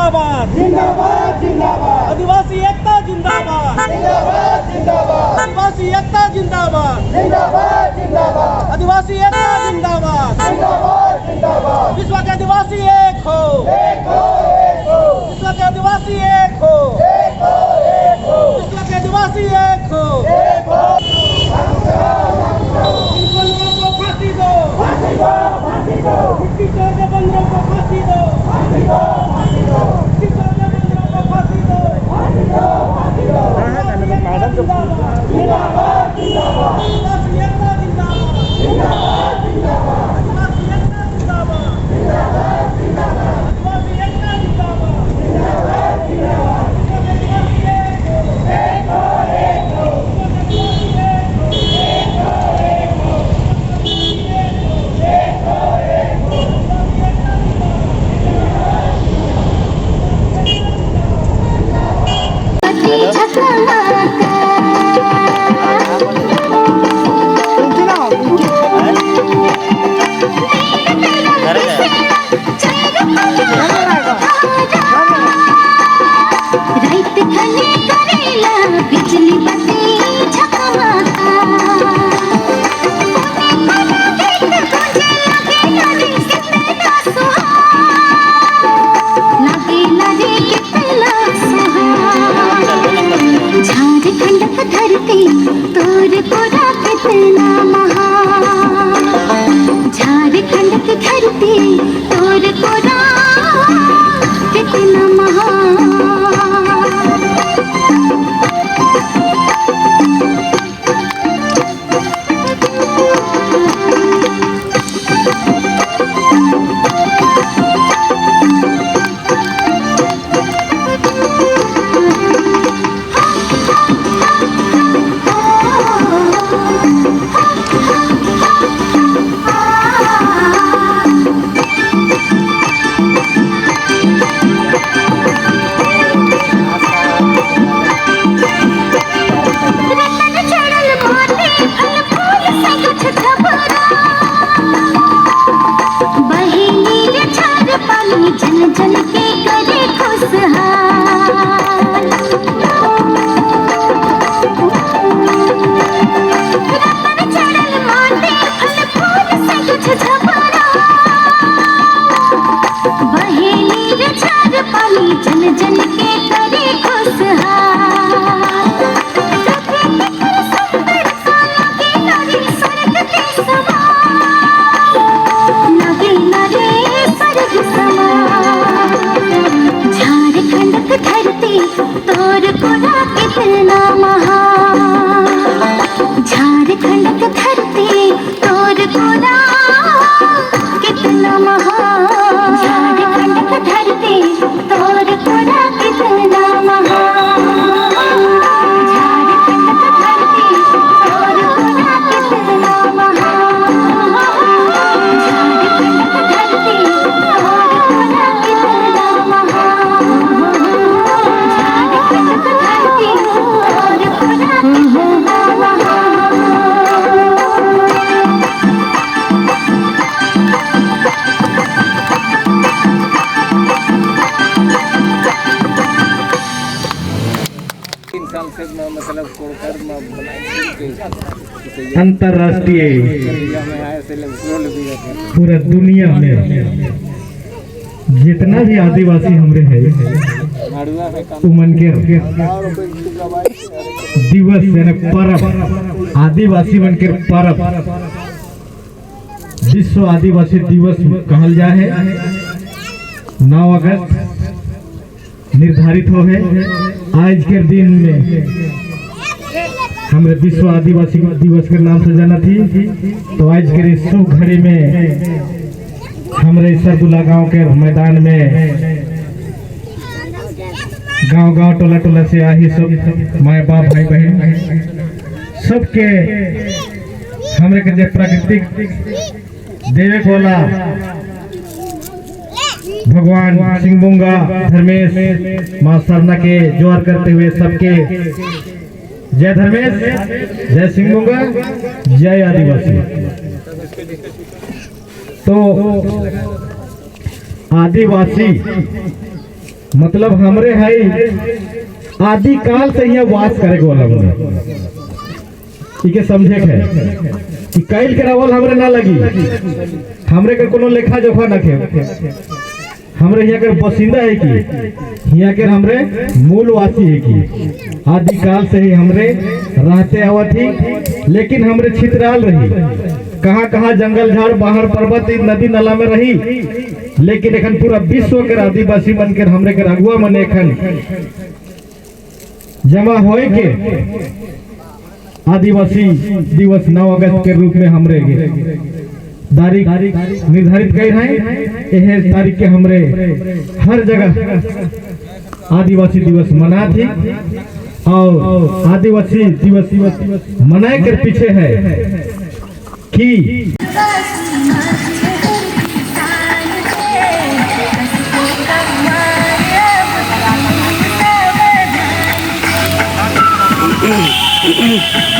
जिंदाबाद जिंदाबाद जिंदाबाद आदिवासी एकता जिंदाबाद जिंदाबाद जिंदाबाद आदिवासी एकता जिंदाबाद जिंदाबाद जिंदाबाद आदिवासी एकता जिंदाबाद जिंदाबाद जिंदाबाद विश्व के आदिवासी एक हो एक हो एक हो विश्व के आदिवासी एक हो एक हो एक हो विश्व के आदिवासी एक हो एक हो इन बंदरों को फांसी दो फांसी दो फांसी दो मिट्टी चोर के बंदरों को फांसी दो फांसी दो फांसी दो मिट्टी चोर के बंदरों को फांसी दो फांसी दो फांसी दो मैडम जिंदाबाद जिंदाबाद आदिवासी एकता जिंदाबाद जिंदाबाद जिंदाबाद आदिवासी एकता जिंदाबाद जिंदाबाद जिंदाबाद आदिवासी एकता जिंदाबाद जिंदाबाद जिंदाबाद आदिवासी एक हो एक हो एक हो अंतरराष्ट्रीय पूरा दुनिया में जितना भी आदिवासी हमरे है उमन के दिवस यानी पर्व आदिवासी मन के पर्व विश्व आदिवासी दिवस कहल जा है 9 अगस्त निर्धारित हो है। आज के दिन में हमारे विश्व आदिवासी दिवस के नाम से जाना थी। तो आज के इस शुभ घड़ी में हमारे सरदुल्ला गांव के मैदान में गांव टोला टोला से आई सब माए बाप भाई बहन सबके हमरे के जे प्राकृतिक देवे कोला भगवान सिंहबुंगा धर्मेश माँ सरना के जोर करते हुए सबके जय धर्मेश, जय सिंहबुंगा, जय आदिवासी। तो आदिवासी मतलब हमरे है आदि काल से यहाँ वास करे को लगन ठीक है समझे है कि कैल के रावल हमरे ना लगी हमरे के कोनो लेखा जोखा ना खे हमरे यहाँ के बसिंदा है कि यहाँ के हमरे मूलवासी है कि आदि काल से ही हमरे रहते आवत ही लेकिन हमरे छितराल रही कहाँ कहाँ जंगल झाड़ बाहर पर्वत नदी नाला में रही लेकिन एखन पूरा विश्व के आदिवासी मन के हमरे के अगुआ मन एखन जमा होए के आदिवासी दिवस 9 अगस्त के रूप में हमरे तारीख निर्धारित कर रहे यह तारीख के हमरे हर जगह आदिवासी दिवस मना थी और आदिवासी दिवस मनाए के पीछे है कि Mm-hmm.